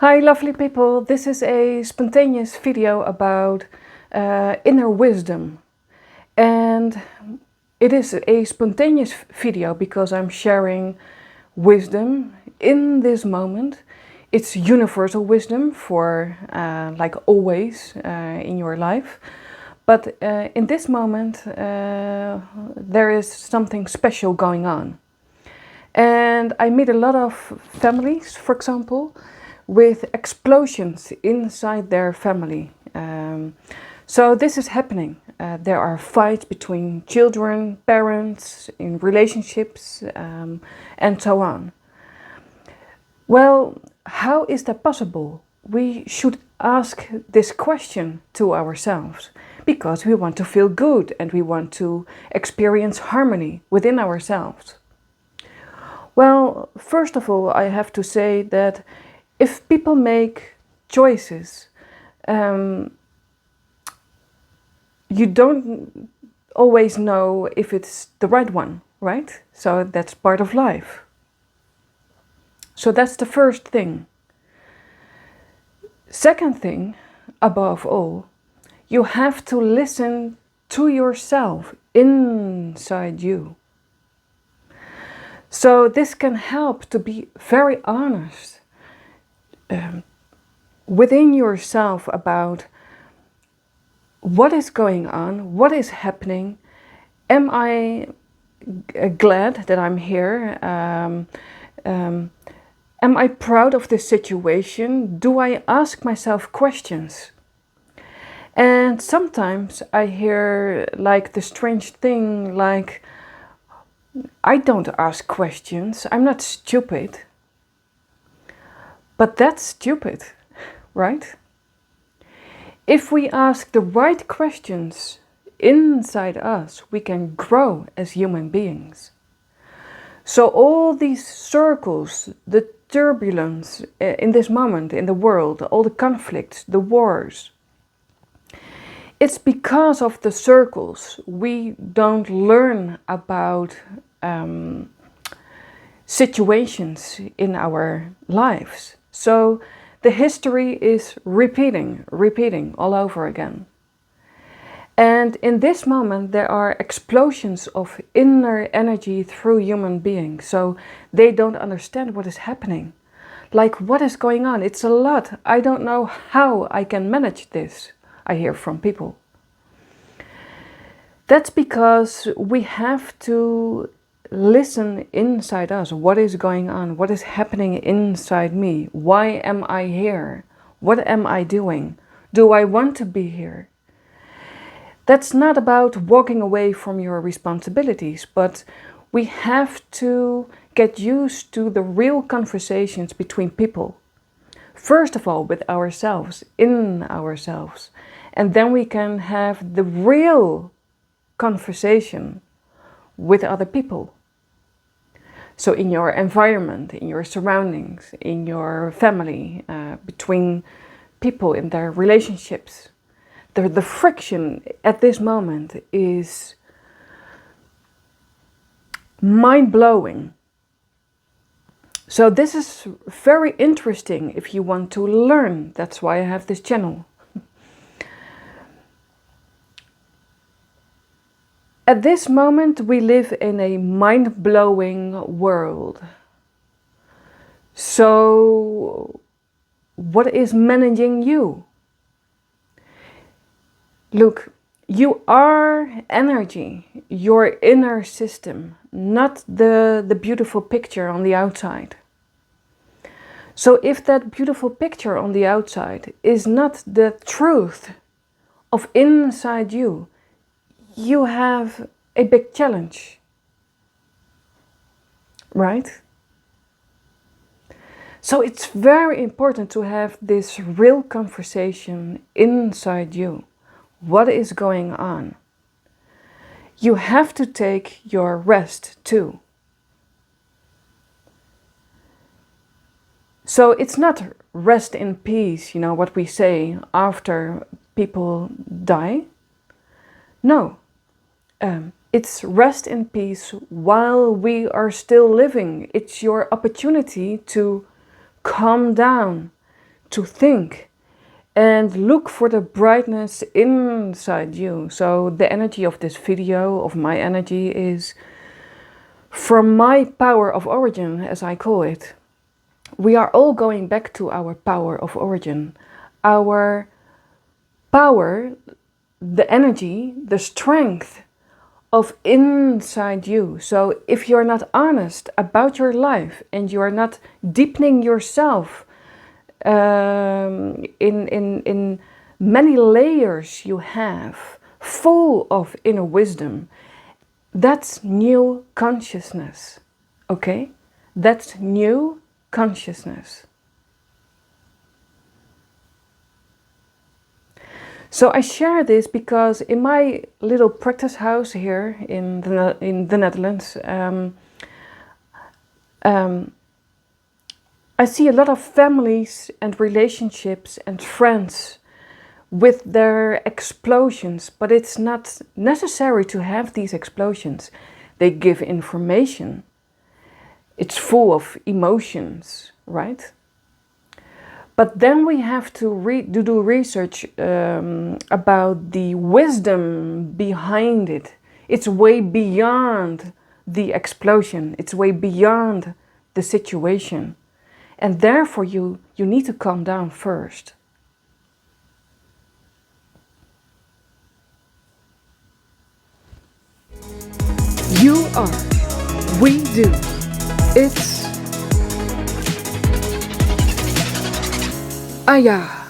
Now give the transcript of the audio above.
Hi lovely people, this is a spontaneous video about inner wisdom, and it is a spontaneous video because I'm sharing wisdom in this moment. It's universal wisdom for like always in your life, but in this moment there is something special going on. And I meet a lot of families, for example, with explosions inside their family. So this is happening. There are fights between children, parents, in relationships, and so on. Well, how is that possible? We should ask this question to ourselves because we want to feel good and we want to experience harmony within ourselves. Well, first of all, I have to say that if people make choices, you don't always know if it's the right one, right? So that's part of life. So that's the first thing. Second thing, above all, you have to listen to yourself inside you. So this can help to be very honest within yourself about what is going on, what is happening. Am I glad that I'm here? Am I proud of this situation? Do I ask myself questions? And sometimes I hear like the strange thing like, I don't ask questions, I'm not stupid. But that's stupid, right? If we ask the right questions inside us, we can grow as human beings. So all these circles, the turbulence in this moment in the world, all the conflicts, the wars, it's because of the circles we don't learn about situations in our lives. So the history is repeating all over again. And in this moment there are explosions of inner energy through human beings. So they don't understand what is happening. Like, what is going on? It's a lot. I don't know how I can manage this, I hear from people. That's because we have to listen inside us. What is going on? What is happening inside me? Why am I here? What am I doing? Do I want to be here? That's not about walking away from your responsibilities, but we have to get used to the real conversations between people. First of all, with ourselves, in ourselves. And then we can have the real conversation with other people. So in your environment, in your surroundings, in your family, between people in their relationships. The friction at this moment is mind-blowing. So this is very interesting if you want to learn. That's why I have this channel. At this moment we live in a mind-blowing world. So what is managing you? Look, you are energy, your inner system, not the beautiful picture on the outside. So if that beautiful picture on the outside is not the truth of inside you, you have a big challenge, right? So it's very important to have this real conversation inside you. What is going on? You have to take your rest too. So it's not rest in peace, you know, what we say after people die. No. It's rest in peace while we are still living. It's your opportunity to calm down, to think and look for the brightness inside you. So the energy of this video, of my energy, is from my power of origin, as I call it. We are all going back to our power of origin. Our power, the energy, the strength of inside you. So if you're not honest about your life and you are not deepening yourself in many layers you have, full of inner wisdom, that's new consciousness, okay? That's new consciousness. So I share this because in my little practice house here in the Netherlands, I see a lot of families and relationships and friends with their explosions, but it's not necessary to have these explosions. They give information. It's full of emotions, right? But then we have to do research about the wisdom behind it. It's way beyond the explosion. It's way beyond the situation. And therefore you need to calm down first. You are. We do. It's AYA.